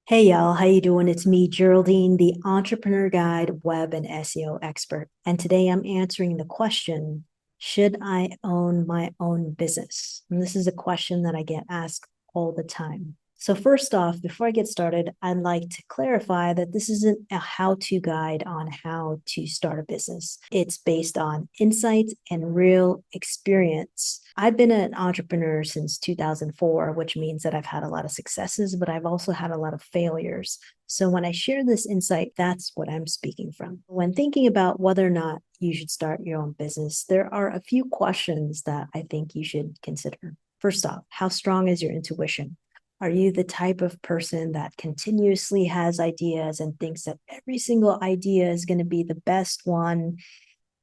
Hey y'all, how you doing? It's me, Geraldine, the entrepreneur guide, web and SEO expert. And today I'm answering the question, should I own my own business? And this is a question that I get asked all the time. So first off, before I get started, I'd like to clarify that this isn't a how-to guide on how to start a business. It's based on insights and real experience. I've been an entrepreneur since 2004, which means that I've had a lot of successes, but I've also had a lot of failures. So when I share this insight, that's what I'm speaking from. When thinking about whether or not you should start your own business, there are a few questions that I think you should consider. First off, how strong is your intuition? Are you the type of person that continuously has ideas and thinks that every single idea is going to be the best one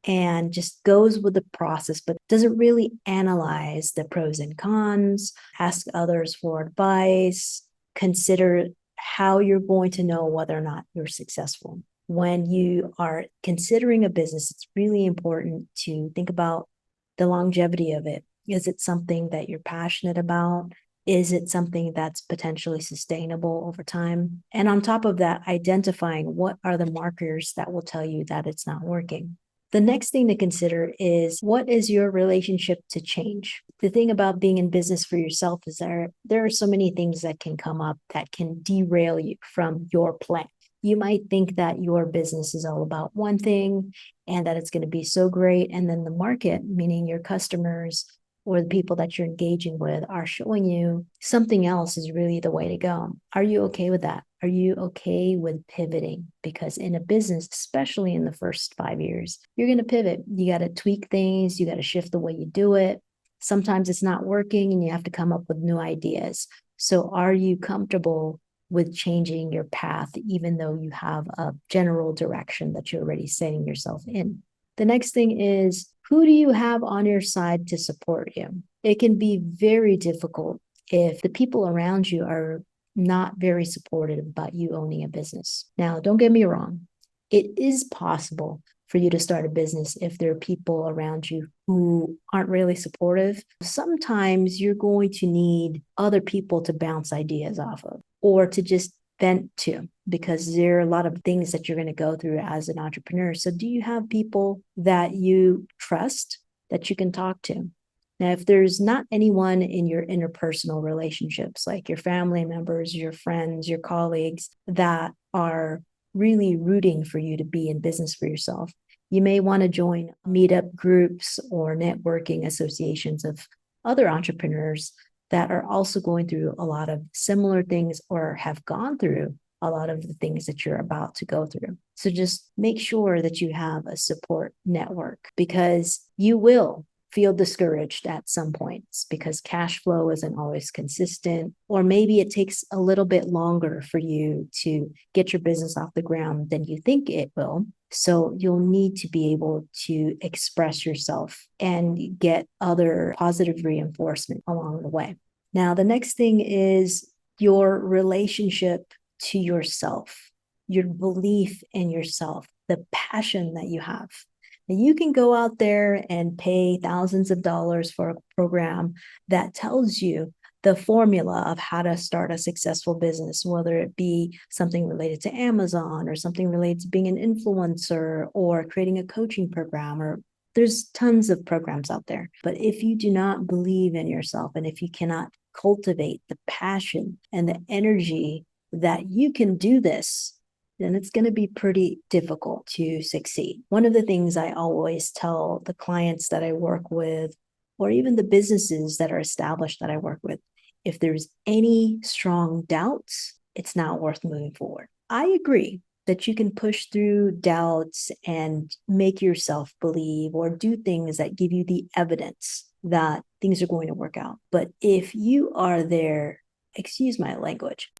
and just goes with the process, but doesn't really analyze the pros and cons, ask others for advice, consider how you're going to know whether or not you're successful? When you are considering a business, it's really important to think about the longevity of it. Is it something that you're passionate about? Is it something that's potentially sustainable over time? And on top of that, identifying what are the markers that will tell you that it's not working. The next thing to consider is, what is your relationship to change? The thing about being in business for yourself is there are so many things that can come up that can derail you from your plan. You might think that your business is all about one thing and that it's going to be so great. And then the market, meaning your customers or the people that you're engaging with, are showing you something else is really the way to go. Are you okay with that? Are you okay with pivoting? Because in a business, especially in the first 5 years, you're going to pivot. You got to tweak things. You got to shift the way you do it. Sometimes it's not working and you have to come up with new ideas. So are you comfortable with changing your path, even though you have a general direction that you're already setting yourself in? The next thing is, who do you have on your side to support you? It can be very difficult if the people around you are not very supportive about you owning a business. Now, don't get me wrong. It is possible for you to start a business if there are people around you who aren't really supportive. Sometimes you're going to need other people to bounce ideas off of or to just vent to, because there are a lot of things that you're going to go through as an entrepreneur. So do you have people that you trust that you can talk to? Now, if there's not anyone in your interpersonal relationships, like your family members, your friends, your colleagues, that are really rooting for you to be in business for yourself, you may want to join meetup groups or networking associations of other entrepreneurs that are also going through a lot of similar things or have gone through a lot of the things that you're about to go through. So just make sure that you have a support network, because you will feel discouraged at some points because cash flow isn't always consistent, or maybe it takes a little bit longer for you to get your business off the ground than you think it will. So you'll need to be able to express yourself and get other positive reinforcement along the way. Now, the next thing is your relationship to yourself, your belief in yourself, the passion that you have. Now, you can go out there and pay thousands of dollars for a program that tells you the formula of how to start a successful business, whether it be something related to Amazon or something related to being an influencer or creating a coaching program, or there's tons of programs out there. But if you do not believe in yourself and if you cannot cultivate the passion and the energy that you can do this, then it's going to be pretty difficult to succeed. One of the things I always tell the clients that I work with, or even the businesses that are established that I work with, if there's any strong doubts, it's not worth moving forward. I agree that you can push through doubts and make yourself believe or do things that give you the evidence that things are going to work out. But if you are there, excuse my language,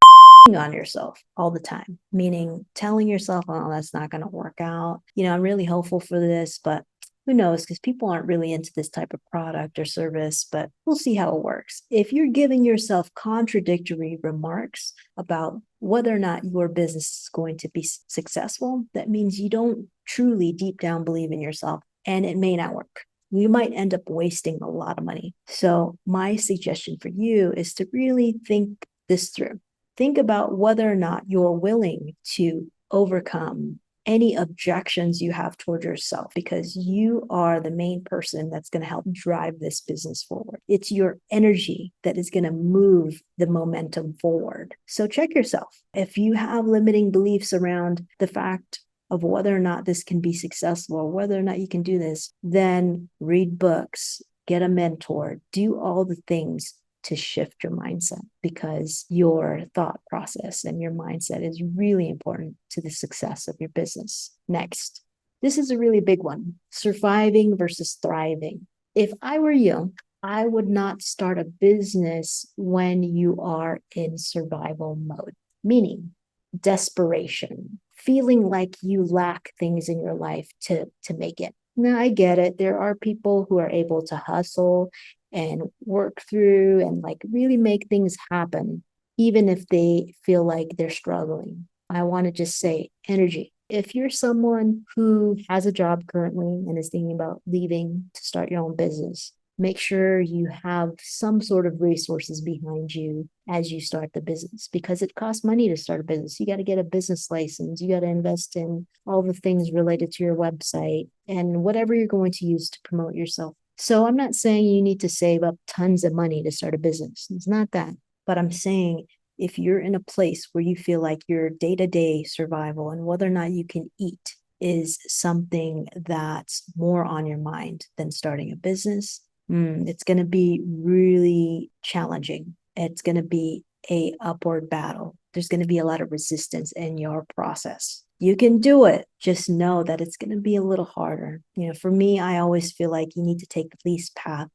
on yourself all the time, meaning telling yourself, oh, that's not going to work out. I'm really hopeful for this, but who knows? Because people aren't really into this type of product or service, but we'll see how it works. If you're giving yourself contradictory remarks about whether or not your business is going to be successful, that means you don't truly deep down believe in yourself, and it may not work. You might end up wasting a lot of money. So my suggestion for you is to really think this through. think about whether or not you're willing to overcome any objections you have toward yourself, because you are the main person that's going to help drive this business forward. It's your energy that is going to move the momentum forward. So check yourself. If you have limiting beliefs around the fact of whether or not this can be successful or whether or not you can do this, then read books, get a mentor, do all the things to shift your mindset, because your thought process and your mindset is really important to the success of your business. Next, this is a really big one: surviving versus thriving. If I were you, I would not start a business when you are in survival mode, meaning desperation, feeling like you lack things in your life to make it. Now, I get it. There are people who are able to hustle and work through and like really make things happen, even if they feel like they're struggling. I want to just say energy. If you're someone who has a job currently and is thinking about leaving to start your own business, make sure you have some sort of resources behind you as you start the business, because it costs money to start a business. You got to get a business license. You got to invest in all the things related to your website and whatever you're going to use to promote yourself. So I'm not saying you need to save up tons of money to start a business. It's not that. But I'm saying if you're in a place where you feel like your day-to-day survival and whether or not you can eat is something that's more on your mind than starting a business, it's going to be really challenging. It's going to be a upward battle. There's going to be a lot of resistance in your process. You can do it. Just know that it's going to be a little harder. For me, I always feel like you need to take the least path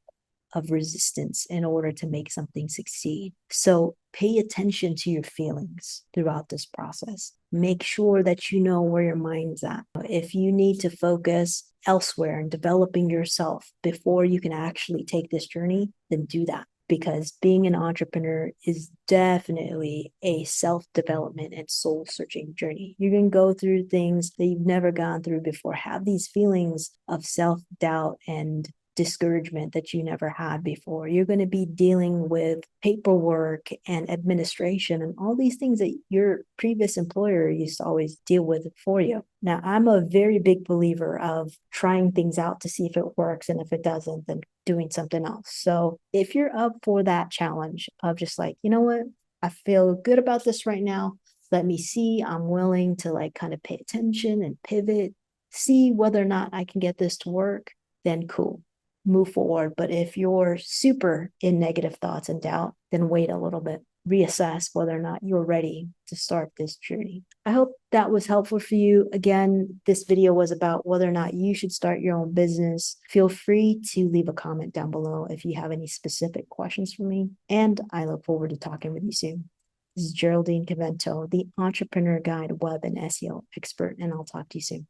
of resistance in order to make something succeed. So pay attention to your feelings throughout this process. Make sure that you know where your mind's at. If you need to focus elsewhere and developing yourself before you can actually take this journey, then do that. Because being an entrepreneur is definitely a self-development and soul-searching journey. You're going to go through things that you've never gone through before, have these feelings of self-doubt and discouragement that you never had before. You're going to be dealing with paperwork and administration and all these things that your previous employer used to always deal with for you. Now, I'm a very big believer of trying things out to see if it works, and if it doesn't, then doing something else. So if you're up for that challenge of just like, you know what, I feel good about this right now. Let me see. I'm willing to like kind of pay attention and pivot, see whether or not I can get this to work, then cool, move forward. But if you're super in negative thoughts and doubt, then wait a little bit, reassess whether or not you're ready to start this journey. I hope that was helpful for you. Again, this video was about whether or not you should start your own business. Feel free to leave a comment down below if you have any specific questions for me, and I look forward to talking with you soon. This is Geraldine Convento, the Entrepreneur Guide web and SEO expert, and I'll talk to you soon.